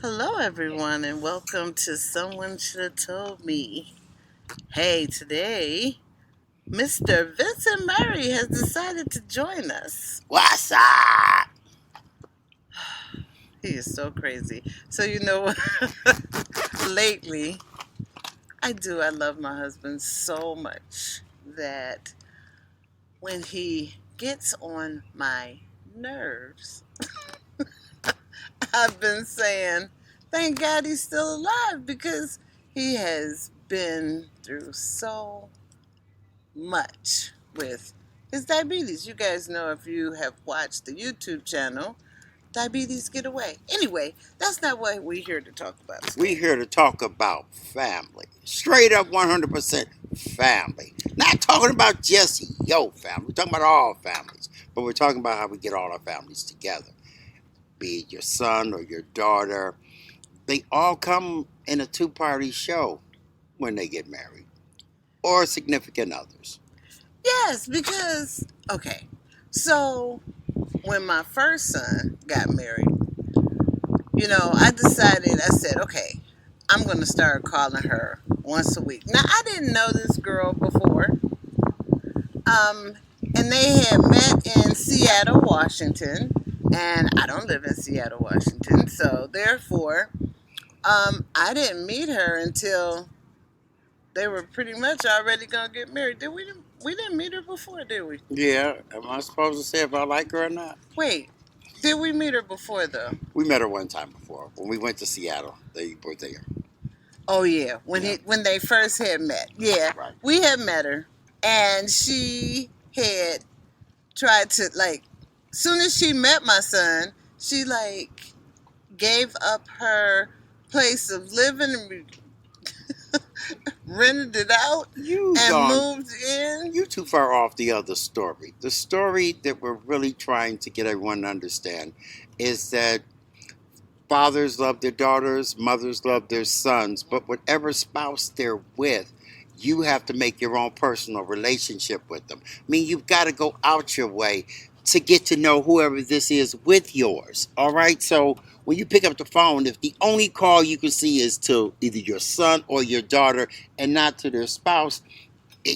Hello, everyone, and welcome to Someone Should Have Told Me. Hey, today, Mr. Vincent Murray has decided to join us. What's up? He is so crazy. So, lately, I love my husband so much that when he gets on my nerves, I've been saying, thank God he's still alive because he has been through so much with his diabetes. You guys know if you have watched the YouTube channel, Diabetes Get Away. Anyway, that's not what we're here to talk about We today. here to talk about family. Straight up 100% family. Not talking about just your family. We're talking about all families. But we're talking about how we get all our families together. Be it your son or your daughter. They all come in a two-party show when they get married. Or significant others. Yes, because, okay, so when my first son got married, I said, okay, I'm going to start calling her once a week. Now, I didn't know this girl before. Um, and they had met in Seattle, Washington, and I don't live in Seattle, Washington, so therefore, I didn't meet her until they were pretty much already gonna get married. Did we? We didn't meet her before, did we? Yeah, am I supposed to say if I like her or not? Wait, did we meet her before though? We met her one time before. When we went to Seattle, they were there. Oh yeah, Yeah, when they first had met. Yeah, right. we had met her, and she had tried to like. Soon as she met my son, she like gave up her place of living and rented it out You and gone moved in. you too far off the other story. The story that we're really trying to get everyone to understand is that fathers love their daughters, mothers love their sons, but whatever spouse they're with, you have to make your own personal relationship with them. I mean, you've got to go out your way to get to know whoever this is with yours. All right? So when you pick up the phone, if the only call you can see is to either your son or your daughter and not to their spouse,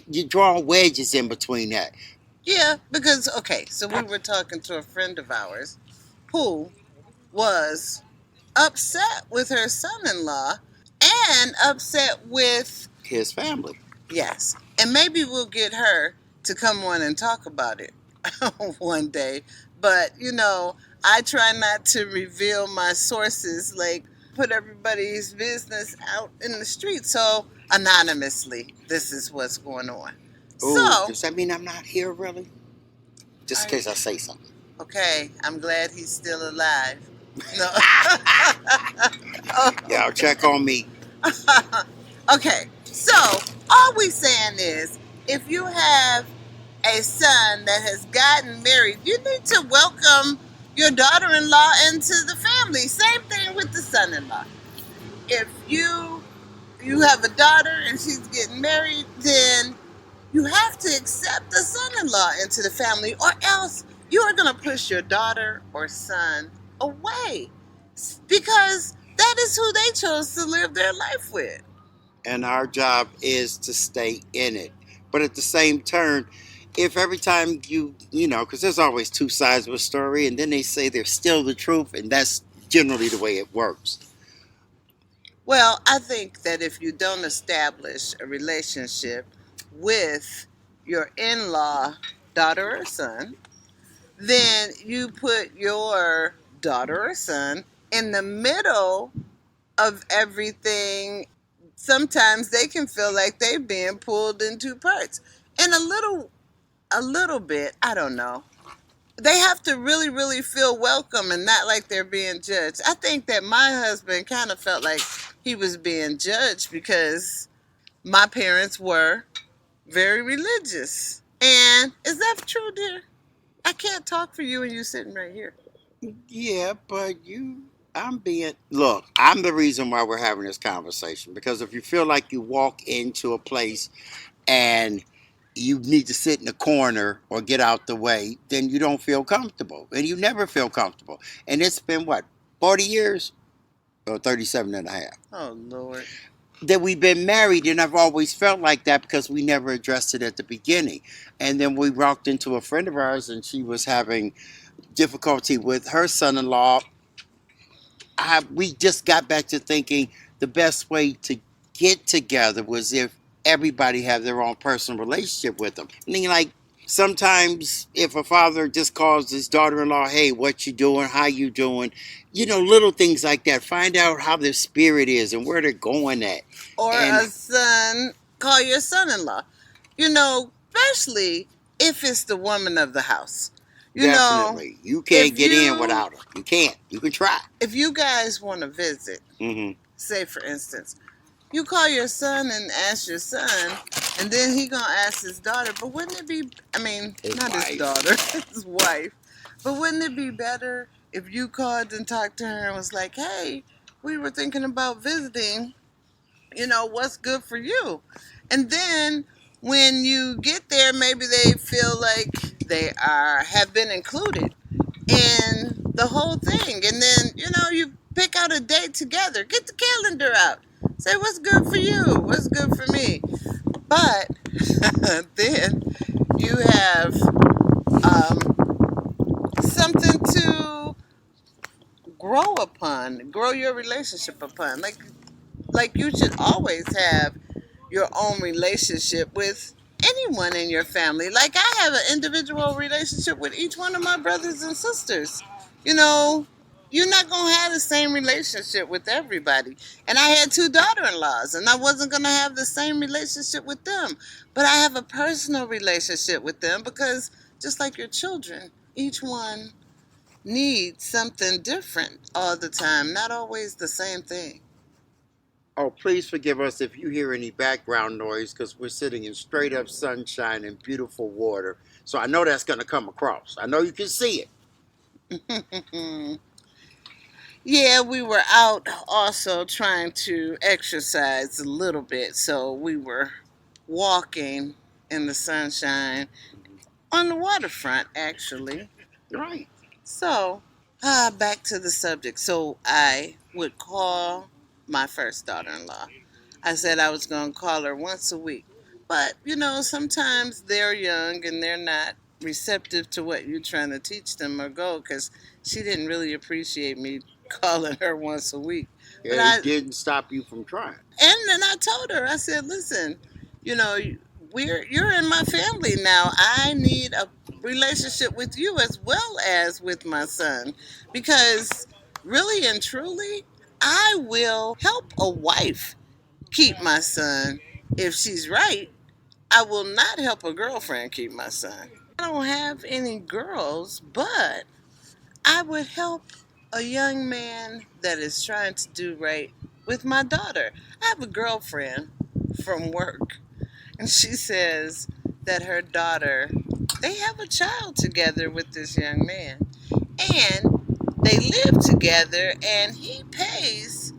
you're drawing wedges in between that. Yeah, because okay, so we were talking to a friend of ours who was upset with her son-in-law and upset with His family. yes, and maybe we'll get her to come on and talk about it one day. But I try not to reveal my sources, like put everybody's business out in the street. So anonymously, this is what's going on. Oh, So, does that mean I'm not here really? Just in I, case I say something. okay, I'm glad he's still alive. No. Y'all check on me. Okay, so all we saying is if you have a son that has gotten married, you need to welcome your daughter-in-law into the family. Same thing with the son-in-law. If you have a daughter and she's getting married, then you have to accept the son-in-law into the family, or else you are going to push your daughter or son away because that is who they chose to live their life with. And our job is to stay in it. But at the same turn, if every time because there's always two sides of a story, and then they say there's still the truth, and that's generally the way it works. Well, I think that if you don't establish a relationship with your in law, daughter or son, then you put your daughter or son in the middle of everything. Sometimes they can feel like they're being pulled in two parts. And a little bit, I don't know. They have to really, really feel welcome and not like they're being judged. I think that my husband kind of felt like he was being judged because my parents were very religious. And is that true, dear? I can't talk for you and you sitting right here. Yeah, but look, I'm the reason why we're having this conversation because if you feel like you walk into a place and you need to sit in the corner or get out the way, then you don't feel comfortable. And you never feel comfortable. And it's been what, 40 years? or 37 and a half. Oh Lord. That we've been married, and I've always felt like that because we never addressed it at the beginning. And then we walked into a friend of ours, and she was having difficulty with her son-in-law. We just got back to thinking the best way to get together was if everybody had their own personal relationship with them. I mean, like sometimes if a father just calls his daughter-in-law, "Hey, what you doing? How you doing?" Little things like that. Find out how their spirit is and where they're going at. Or And a son, call your son-in-law. Especially if it's the woman of the house. You know, definitely, you can't if get in you without her. You can't. You can try. if you guys want to visit, Mm-hmm. say for instance, you call your son and ask your son, and then he gonna ask his daughter. But wouldn't it be? I mean, His not his wife. daughter, his wife. But wouldn't it be better if you called and talked to her and was like, "Hey, we were thinking about visiting. What's good for you?" And then when you get there, maybe they feel like they have been included in the whole thing. And then, you pick out a date together. Get the calendar out. Say what's good for you, what's good for me. But then you have something to grow your relationship upon. Like you should always have your own relationship with anyone in your family. Like I have an individual relationship with each one of my brothers and sisters. You know, you're not going to have the same relationship with everybody. And I had two daughter-in-laws, and I wasn't going to have the same relationship with them. But I have a personal relationship with them because just like your children, each one needs something different all the time, not always the same thing. Oh, please forgive us if you hear any background noise because we're sitting in straight up sunshine and beautiful water. So I know that's going to come across. I know you can see it. Yeah, we were out also trying to exercise a little bit, so we were walking in the sunshine on the waterfront, actually. Right. So, back to the subject. So, I would call my first daughter in law. I said I was going to call her once a week. But, sometimes they're young and they're not receptive to what you're trying to teach them or go because she didn't really appreciate me calling her once a week. But Yeah, it didn't stop you from trying. and then I told her, I said, listen, you know, you're in my family now. I need a relationship with you as well as with my son. Because really and truly, I will help a wife keep my son if she's right. I will not help a girlfriend keep my son. I don't have any girls, but I would help a young man that is trying to do right with my daughter. I have a girlfriend from work, and she says that her daughter, they have a child together with this young man, and they live together, and he pays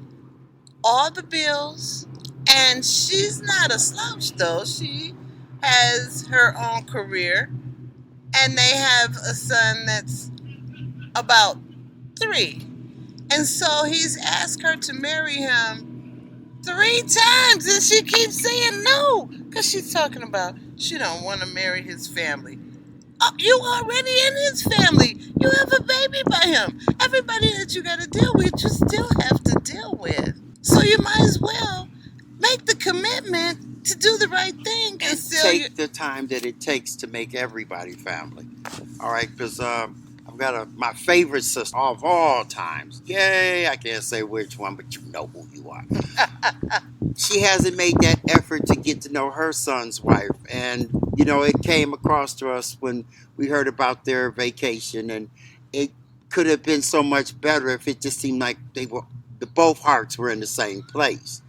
all the bills. And she's not a slouch, though. She has her own career, and they have a son that's about 3. And so he's asked her to marry him 3 times, and she keeps saying no because she's talking about she don't want to marry his family. Oh, you already in his family. You have a baby by him. Everybody that you got to deal with, you still have to deal with. So you might as well make the commitment to do the right thing and And still you. take the time that it takes to make everybody family. All right, because I've got my favorite sister of all times. Yay! I can't say which one, but you know who you are. She hasn't made that effort to get to know her son's wife, and it came across to us when we heard about their vacation, and it could have been so much better if it just seemed like the both hearts were in the same place.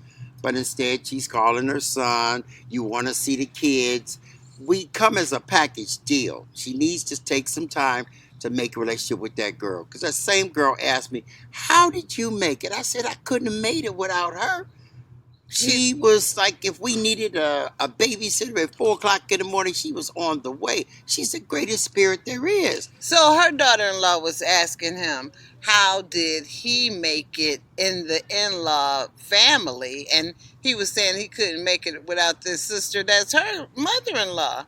But instead, she's calling her son. You want to see the kids. We come as a package deal. She needs to take some time to make a relationship with that girl. Because that same girl asked me, "How did you make it?" I said, "I couldn't have made it without her. He, She was like, if we needed a babysitter at 4 o'clock in the morning, she was on the way. She's the greatest spirit there is. so her daughter-in-law was asking him, how did he make it in the in-law family? And he was saying he couldn't make it without this sister that's her mother-in-law.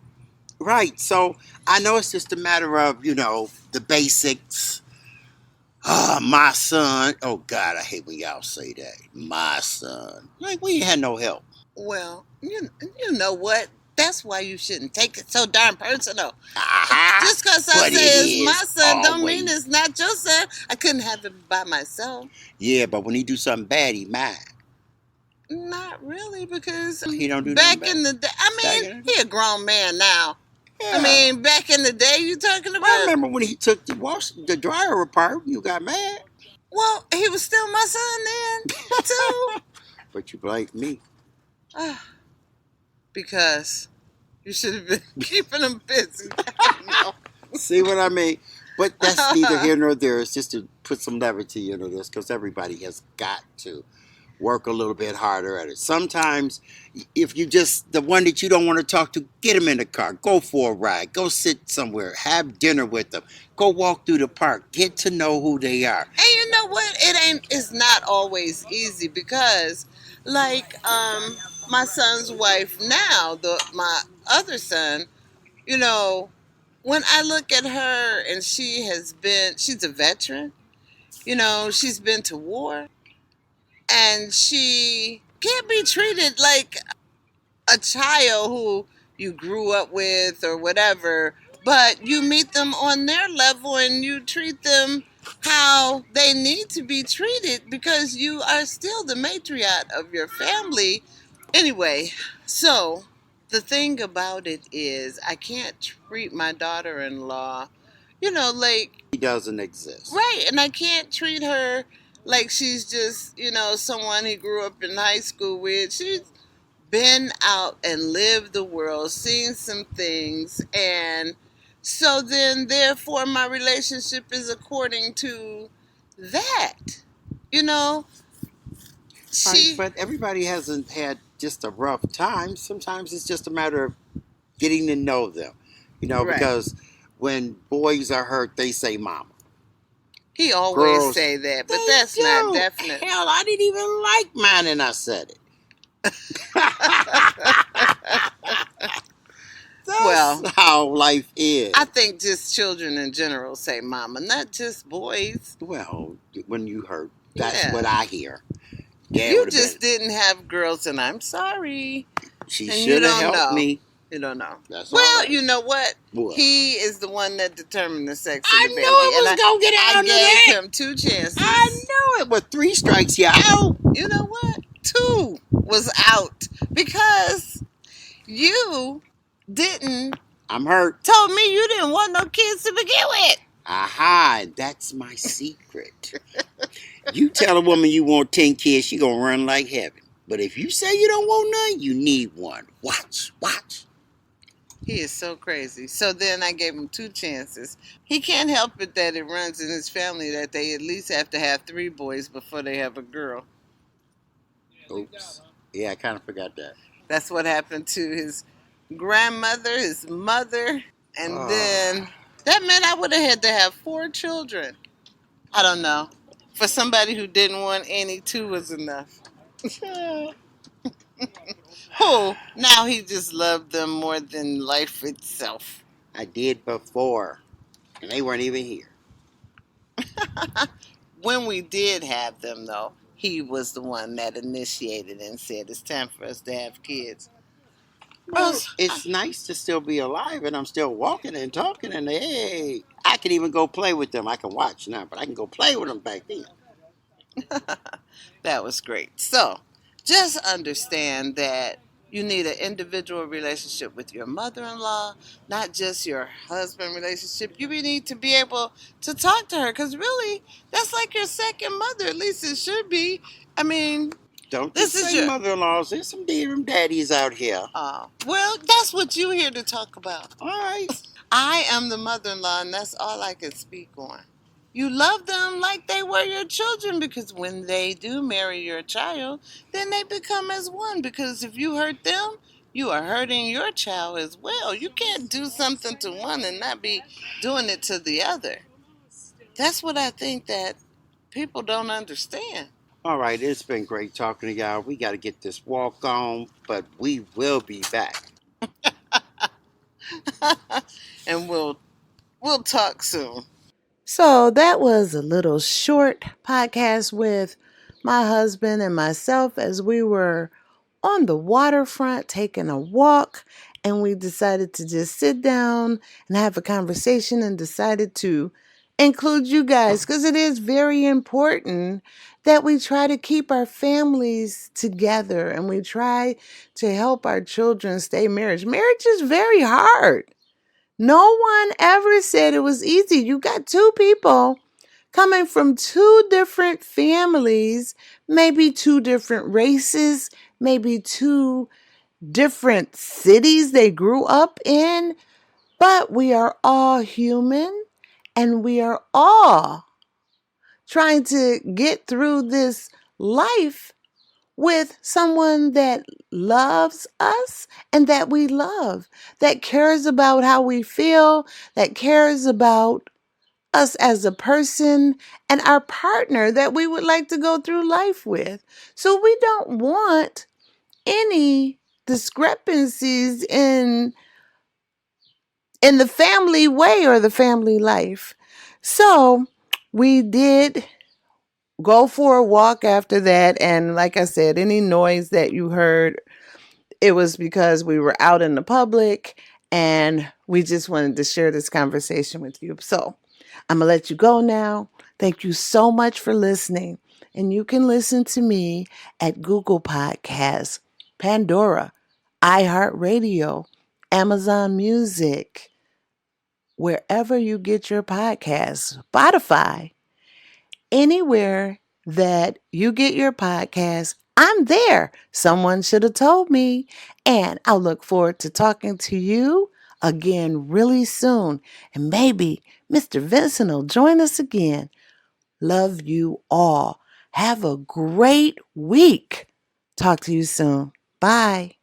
Right. So I know it's just a matter of, the basics. My son. Oh, God, I hate when y'all say that. My son. Like, we ain't had no help. Well, you know what? That's why you shouldn't take it so darn personal. Aha. Just because I But say it it's my is son don't mean always. it's not your son. I couldn't have it by myself. Yeah, but when he do something bad, he mad. Not really, because He don't do nothing back bad. in the day, I Back mean, in the day. he a grown man now. I Yeah. mean, back in the day, you talking I about? remember when he took the dryer apart, you got mad. Well, he was still my son then, too. But you blame me. Ah, because you should have been keeping him busy. I don't See what I mean? But that's neither know. here nor there. It's just to put some levity into this because everybody has got to work a little bit harder at it. Sometimes, if you just the one that you don't want to talk to, get them in the car, go for a ride, go sit somewhere, have dinner with them, go walk through the park, get to know who they are. And you know what? It's not always easy because like my son's wife now, my other son, you know, when I look at her and she's a veteran, she's been to war and she can't be treated like a child who you grew up with or whatever, but you meet them on their level and you treat them how they need to be treated because you are still the matriarch of your family. Anyway, so the thing about it is, I can't treat my daughter in law, like, He doesn't exist. right, and I can't treat her like she's just, someone he grew up in high school with. She's been out and lived the world, seen some things, and so then therefore my relationship is according to that. You know, Right, she but everybody hasn't had just a rough time. Sometimes it's just a matter of getting to know them, right. because when boys are hurt, they say mama. He always Girls, say that, but they that's not do. definite. Hell, I didn't even like mine and I said it. That's Well, how life is. I think just children in general say mama, not just boys. Well, when you hurt, that's what Yeah. I hear. Dad You would have been. just didn't have girls, and I'm sorry. She And you should have don't helped know. me. You don't know. That's all Well, right. you know what? What? He is the one that determined the sex of I the knew baby. it And was gonna get I down to gave that. him two I chances. knew it. With 3 strikes, you out. You know what? Two was out because you didn't I'm hurt. told me you didn't want no kids to begin with. Aha, that's my secret. You tell a woman you want 10 kids, she gonna run like heaven. But if you say you don't want none, you need one. Watch, watch. He is so crazy. So then I gave him two chances. He can't help it that it runs in his family that they at least have to have three boys before they have a girl. Oops. Yeah, I kind of forgot that. That's what happened to his grandmother, his mother, and then Ah, that meant I would have had to have four children. I don't know. For somebody who didn't want any, two was enough. Who? Now he just loved them more than life itself. I did before, and they weren't even here. When we did have them, though, he was the one that initiated and said it's time for us to have kids. Well, it's nice to still be alive, and I'm still walking and talking, and hey, I can even go play with them. I can watch now, but I can go play with them back then. That was great. So, just understand that you need an individual relationship with your mother in law, not just your husband relationship. You need to be able to talk to her because really, that's like your second mother. At least it should be. I mean, Don't this just is say your. mother-in-laws. There's some damn daddies out here. Well, that's what you're here to talk about. All right. I am the mother in law, and that's all I can speak on. You love them like they were your children, because when they do marry your child, then they become as one. Because if you hurt them, you are hurting your child as well. You can't do something to one and not be doing it to the other. That's what I think that people don't understand. All right, it's been great talking to y'all. We got to get this walk on, but we will be back. And we'll talk soon. So that was a little short podcast with my husband and myself as we were on the waterfront taking a walk, and we decided to just sit down and have a conversation and decided to include you guys because it is very important that we try to keep our families together and we try to help our children stay married. Marriage is very hard. No one ever said it was easy. You got two people coming from two different families, maybe two different races, maybe two different cities they grew up in, but we are all human and we are all trying to get through this life with someone that loves us and that we love, that cares about how we feel, that cares about us as a person and our partner that we would like to go through life with. So we don't want any discrepancies in the family way or the family life. So we did go for a walk after that, and like I said, any noise that you heard, it was because we were out in the public and we just wanted to share this conversation with you. So I'm going to let you go now. Thank you so much for listening. And you can listen to me at Google Podcasts, Pandora, iHeartRadio, Amazon Music, wherever you get your podcasts, Spotify, anywhere that you get your podcast, I'm there. Someone should have told me. And I'll look forward to talking to you again really soon. And maybe Mr. Vincent will join us again. Love you all. Have a great week. Talk to you soon. Bye.